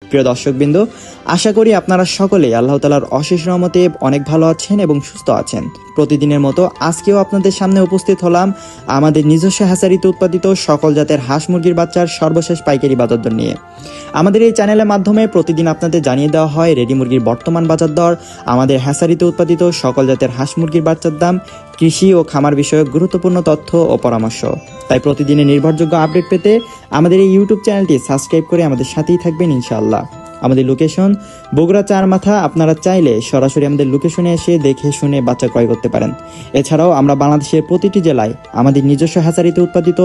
প্রিয় দর্শকবৃন্দ, আশা করি আপনারা সকলেই আল্লাহ তাআলার অশেষ রহমতে অনেক ভালো আছেন এবং সুস্থ আছেন। প্রতিদিনের মতো আজকেও আপনাদের সামনে উপস্থিত হলাম আমাদের নিজস্ব হ্যাচারিতে উৎপাদিত সকল জাতের হাঁস মুরগির বাচ্চার সর্বশেষ পাইকারি বাজার দর নিয়ে। আমাদের এই চ্যানেলের মাধ্যমে প্রতিদিন আপনাদের জানিয়ে দেওয়া হয় রেডি মুরগির বর্তমান বাজার দর, আমাদের হ্যাচারিতে উৎপাদিত সকল জাতের হাঁস মুরগির বাচ্চার দাম, কৃষি ও খামার বিষয়ক গুরুত্বপূর্ণ তথ্য ও পরামর্শ। তাই প্রতিদিনের নির্ভরযোগ্য আপডেট পেতে আমাদের এই ইউটিউব চ্যানেলটি সাবস্ক্রাইব করে আমাদের সাথেই থাকবেন ইনশাআল্লাহ। আমাদের লোকেশন বগুড়া চারমাথা। আপনারা চাইলে সরাসরি আমাদের লোকেশনে এসে দেখে শুনে বাচ্চা ক্রয় করতে পারেন। এছাড়াও আমরা বাংলাদেশের প্রতিটি জেলায় আমাদের নিজস্ব হ্যাচারিতে উৎপাদিত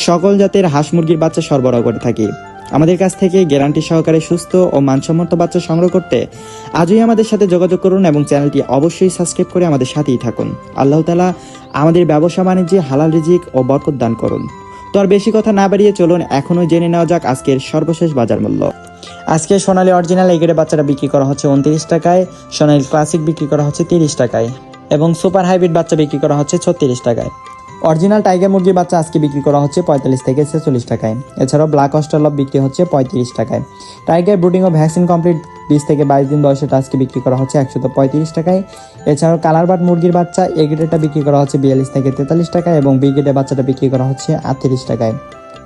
সকল জাতের হাঁস মুরগির বাচ্চা সরবরাহ করে থাকি। আমাদের কাছ থেকে গ্যারান্টি সহকারে সুস্থ ও মানসম্মত বাচ্চা সংগ্রহ করতে আজই আমাদের সাথে যোগাযোগ করুন এবং চ্যানেলটি অবশ্যই সাবস্ক্রাইব করে আমাদের সাথেই থাকুন। আল্লাহ তাআলা আমাদের ব্যবসা বাণিজ্যে হালাল রিজিক ও বরকত দান করুন। তো আর বেশি কথা না বাড়িয়ে চলুন এখনো জেনে নেওয়া যাক আজকের সর্বশেষ বাজার মূল্য। আজকে সোনালী অরিজিনাল এই গ্রেডের বাচ্চাটা বিক্রি করা হচ্ছে 29 টাকায়, সোনালী ক্লাসিক বিক্রি করা হচ্ছে 30 টাকায় এবং সুপার হাইব্রিড বাচ্চা বিক্রি করা হচ্ছে 36 টাকায়। অরিজিনাল টাইগার মুরগির বাচ্চা আজকে বিক্রি করা হচ্ছে 45 থেকে 46 টাকায়। এছাড়াও ব্ল্যাক অস্ট্রেলপ বিক্রি হচ্ছে 35 টাকায়। টাইগার ব্রুডিং ও ভ্যাকসিন কমপ্লিট 20 থেকে 22 দিন বয়সেটা আজকে বিক্রি করা হচ্ছে 135 টাকায়। এছাড়াও কালার বাট মুরগির বাচ্চা এ গ্রেডটা বিক্রি করা হচ্ছে 42 থেকে 43 টাকায় এবং বি গ্রেডের বাচ্চাটা বিক্রি করা হচ্ছে 38 টাকায়।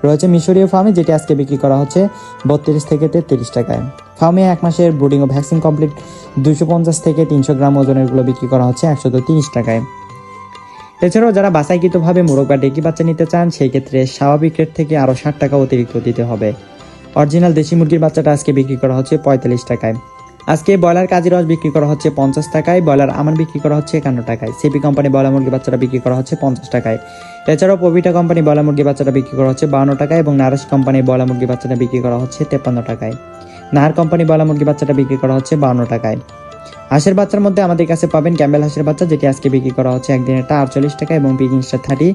রয়েছে মিশরীয় ফার্মে, যেটি আজকে বিক্রি করা হচ্ছে 32 থেকে 33 টাকায়। ফার্মে 1 মাসের ব্রুডিং ও ভ্যাকসিন কমপ্লিট 250 থেকে 300 গ্রাম ওজনেরগুলো বিক্রি করা হচ্ছে 130 টাকায়। এছাড়াও যারা বাছাইকৃতভাবে মোরগ বা ডেকি বাচ্চা নিতে চান সেই ক্ষেত্রে স্বাভাবিক রেট থেকে আরও 60 টাকা অতিরিক্ত দিতে হবে। অরিজিনাল দেশি মুরগির বাচ্চাটা আজকে বিক্রি করা হচ্ছে 45 টাকায়। আজকে ব্রয়লার কাজী রস বিক্রি করা হচ্ছে 50 টাকায়, ব্রয়লার আমান বিক্রি করা হচ্ছে 51 টাকায়, সিপি কোম্পানি ব্রয়লার মুরগির বাচ্চাটা বিক্রি করা হচ্ছে 50 টাকায়। এছাড়াও পবিটা কোম্পানি ব্রয়লার মুরগির বাচ্চাটা বিক্রি করা হচ্ছে 52 টাকায় এবং নারাশ কোম্পানি ব্রয়লার মুরগির বাচ্চাটা বিক্রি করা হচ্ছে 53 টাকায়। নাহার কোম্পানি ব্রয়লার মুরগির বাচ্চাটা বিক্রি করা হচ্ছে 52 টাকায়। হাঁসের বাচ্চার মধ্যে আমাদের কাছে পাবেন ক্যাম্বেল হাঁসের বাচ্চা, যেটি আজকে বিক্রি করা হচ্ছে একদিনেরটা 48 টাকা এবং পিকিংসটা 30,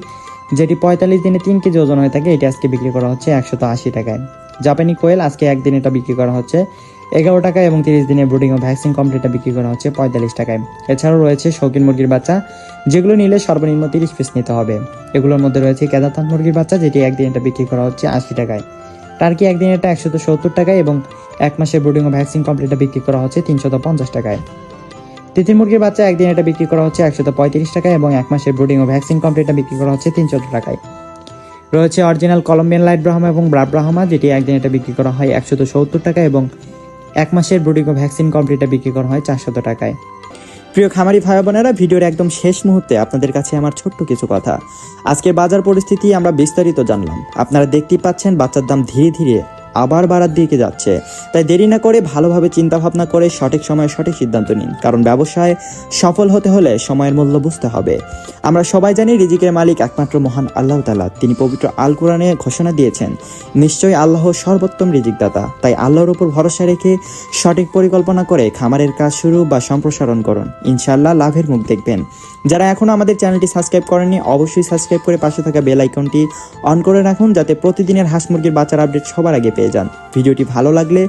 যেটি 45 দিনে 3 কেজি ওজন হয়ে থাকে, এটি আজকে বিক্রি করা হচ্ছে 180 টাকায়। জাপানি কোয়েল আজকে একদিনেরটা বিক্রি করা হচ্ছে 11 টাকায় এবং 30 দিনে ব্রুডিং ও ভ্যাকসিন কমপ্লিটটা বিক্রি করা হচ্ছে 45 টাকায়। এছাড়াও রয়েছে শৌখিন মুরগির বাচ্চা, যেগুলো নিলে সর্বনিম্ন 30 পিস নিতে হবে। এগুলোর মধ্যে রয়েছে কেদারনাথ মুরগির বাচ্চা, যেটি একদিনেরটা বিক্রি করা হচ্ছে 80 টাকায়। টার্কি একদিনেরটা 170 টাকায় এবং 1 মাসের ব্রুডিং ও ভ্যাকসিন কমপ্লিটটা বিক্রি করা হচ্ছে 350 টাকায়। তিতির মুরগির বাচ্চা একদিন এটা বিক্রি করা হচ্ছে 135 টাকায় এবং 1 মাসের ব্রুডিং ও ভ্যাকসিন কমপ্লিটটা বিক্রি করা হচ্ছে 300 টাকায়। রয়েছে অরিজিনাল কলম্বিয়ান লাইট ব্রাহ্মা এবং ব্রাড ব্রাহ্মা, যেটি একদিন এটা বিক্রি করা হয় 170 টাকা এবং 1 মাসের ব্রুডিং ও ভ্যাকসিন কমপ্লিটটা বিক্রি করা হয় 400 টাকায়। প্রিয় খামারি ভাই বোনেরা, ভিডিওর একদম শেষ মুহূর্তে আপনাদের কাছে আমার ছোট্ট কিছু কথা। আজকের বাজার পরিস্থিতি আমরা বিস্তারিত জানলাম। আপনারা দেখতেই পাচ্ছেন বাচ্চার দাম ধীরে ধীরে আবার বাড়ার দিকে যাচ্ছে। তাই দেরি না করে ভালোভাবে চিন্তা ভাবনা করে সঠিক সময়ে সঠিক সিদ্ধান্ত নিন, কারণ ব্যবসায় সফল হতে হলে সময়ের মূল্য বুঝতে হবে। আমরা সবাই জানি রিজিকের মালিক একমাত্র মহান আল্লাহ তাআলা। তিনি পবিত্র আল কোরআনে ঘোষণা দিয়েছেন, নিশ্চয়ই আল্লাহ সর্বোত্তম রিজিকদাতা। তাই আল্লাহর উপর ভরসা রেখে সঠিক পরিকল্পনা করে খামারের কাজ শুরু বা সম্প্রসারণ করুন, ইনশাআল্লাহ লাভের মুখ দেখবেন। যারা এখনো আমাদের চ্যানেলটি সাবস্ক্রাইব করেননি অবশ্যই সাবস্ক্রাইব করে পাশে থাকা বেল আইকনটি অন করে রাখুন, যাতে প্রতিদিনের হাঁস মুরগির বাচ্চার আপডেট সবার আগে পেয়ে যান। ভিডিওটি ভালো লাগলে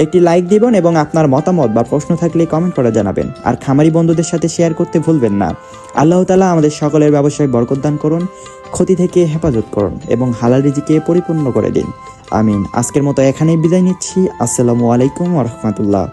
একটি লাইক দিবেন এবং আপনার মতামত বা প্রশ্ন থাকলে কমেন্ট করে জানাবেন। আর খামারি বন্ধুদের সাথে শেয়ার করতে ভুলবেন না। আল্লাহ তাআলা আমাদের সকলের ব্যবসায় বরকত দান করুন, ক্ষতি থেকে হেফাজত করুন এবং হালাল রিজিকে পরিপূর্ণ করে দিন। আমিন। আজকের মতো এখানেই বিদায় নিচ্ছি। আসসালামু আলাইকুম ওয়া রাহমাতুল্লাহ।